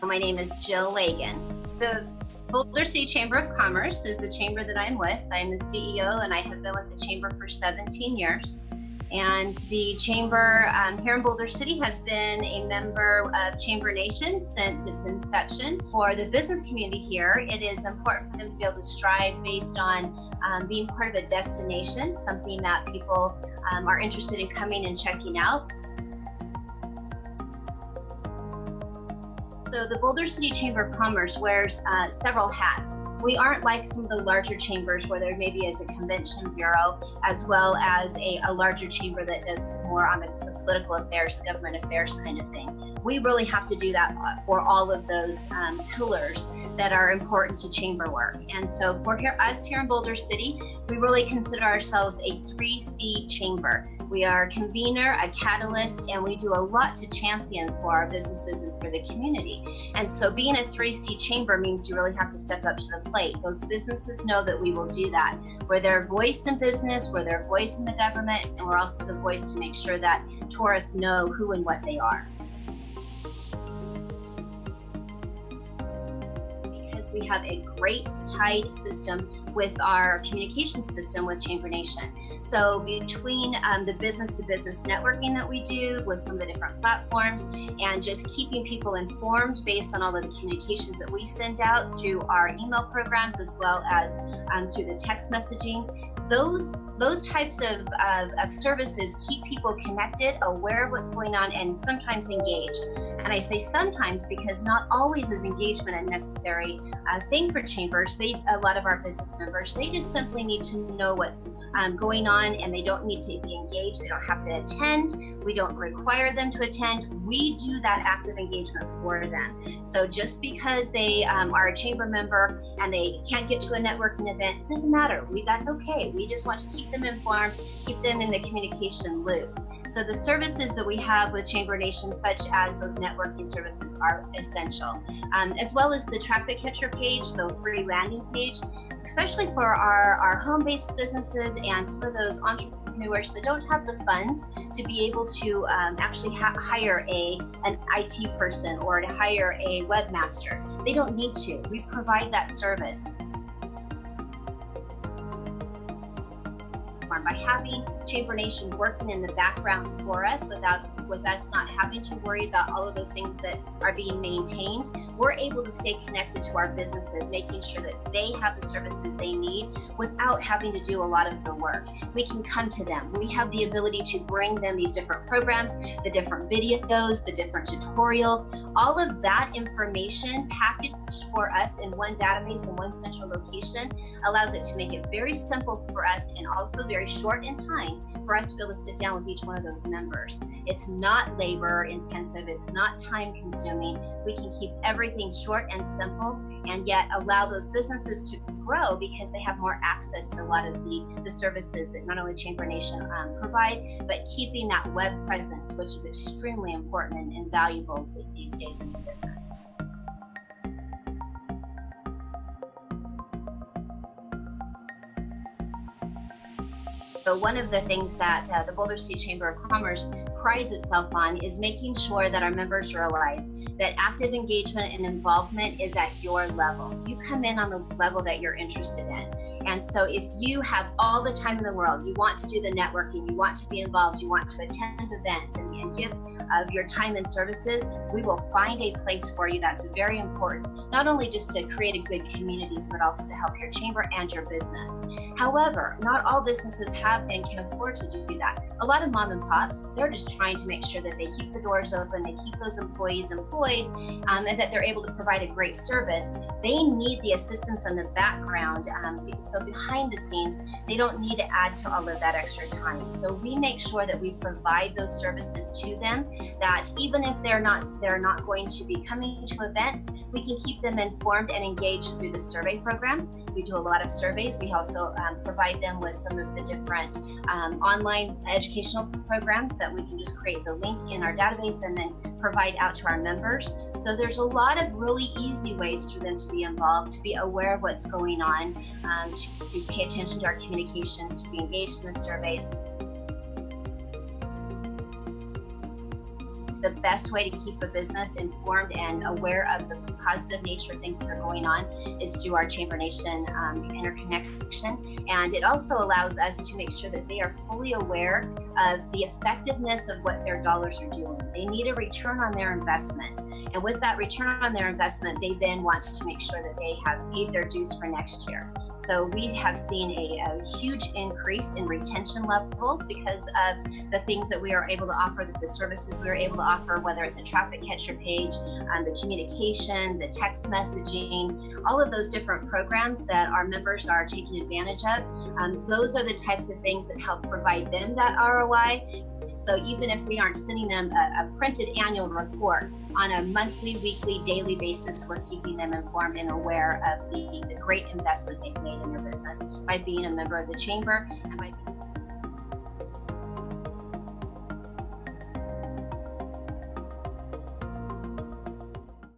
My name is Jill Lagan. The Boulder City Chamber of Commerce is the chamber that I'm with. I'm the CEO, and I have been with the chamber for 17 years. And the chamber here in Boulder City has been a member of Chamber Nation since its inception. For the business community here, it is important for them to be able to strive based on being part of a destination, something that people are interested in coming and checking out. So the Boulder City Chamber of Commerce wears several hats. We aren't like some of the larger chambers where there maybe is a convention bureau, as well as a larger chamber that does more on the political affairs, government affairs kind of thing. We really have to do that for all of those pillars that are important to chamber work. And so for us here in Boulder City, we really consider ourselves a 3C chamber. We are a convener, a catalyst, and we do a lot to champion for our businesses and for the community. And so being a 3C chamber means you really have to step up to the plate. Those businesses know that we will do that. We're their voice in business, we're their voice in the government, and we're also the voice to make sure that tourists know who and what they are. Because we have a great tight system with our communication system with Chamber Nation. So between the business-to-business networking that we do with some of the different platforms and just keeping people informed based on all of the communications that we send out through our email programs as well as through the text messaging, those types of services keep people connected, aware of what's going on, and sometimes engaged. And I say sometimes because not always is engagement a necessary thing for chambers. A lot of our business members, they just simply need to know what's going on, and they don't need to be engaged. They don't have to attend. We don't require them to attend. We do that active engagement for them. So just because they are a chamber member and they can't get to a networking event, doesn't matter. That's okay. We just want to keep them informed, keep them in the communication loop. So the services that we have with Chamber Nation, such as those networking services, are essential, as well as the traffic catcher page, the free landing page, especially for our home-based businesses and some of those entrepreneurs that don't have the funds to be able to actually hire an IT person or to hire a webmaster. They don't need to. We provide that service. By having Chamber Nation working in the background for us with us not having to worry about all of those things that are being maintained, we're able to stay connected to our businesses, making sure that they have the services they need without having to do a lot of the work. We can come to them. We have the ability to bring them these different programs, the different videos, the different tutorials, all of that information packaged for us in one database in one central location allows it to make it very simple for us and also very short in time for us to be able to sit down with each one of those members. It's not labor intensive, it's not time consuming. We can keep everything short and simple and yet allow those businesses to grow because they have more access to a lot of the services that not only Chamber Nation provide, but keeping that web presence, which is extremely important and valuable these days in the business. So one of the things that the Boulder City Chamber of Commerce prides itself on is making sure that our members realize that active engagement and involvement is at your level. You come in on the level that you're interested in. And so if you have all the time in the world, you want to do the networking, you want to be involved, you want to attend events and give of your time and services, we will find a place for you that's very important, not only just to create a good community, but also to help your chamber and your business. However, not all businesses have and can afford to do that. A lot of mom and pops, they're just trying to make sure that they keep the doors open, they keep those employees employed, and that they're able to provide a great service. They need the assistance in the background. So behind the scenes, they don't need to add to all of that extra time. So we make sure that we provide those services to them, that even if they're not going to be coming to events, we can keep them informed and engaged through the survey program. We do a lot of surveys. We also provide them with some of the different online educational programs that we can just create the link in our database and then provide out to our members. So there's a lot of really easy ways for them to be involved, to be aware of what's going on, to pay attention to our communications, to be engaged in the surveys. the best way to keep a business informed and aware of the positive nature of things that are going on is through our Chamber Nation interconnection. And it also allows us to make sure that they are fully aware of the effectiveness of what their dollars are doing. They need a return on their investment. And with that return on their investment, they then want to make sure that they have paid their dues for next year. So we have seen a huge increase in retention levels because of the things that we are able to offer, the services we are able to offer, whether it's a traffic catcher page, the communication, the text messaging, all of those different programs that our members are taking advantage of. Those are the types of things that help provide them that ROI. So even if we aren't sending them a printed annual report, on a monthly, weekly, daily basis, we're keeping them informed and aware of the great investment they've made in their business by being a member of the Chamber and by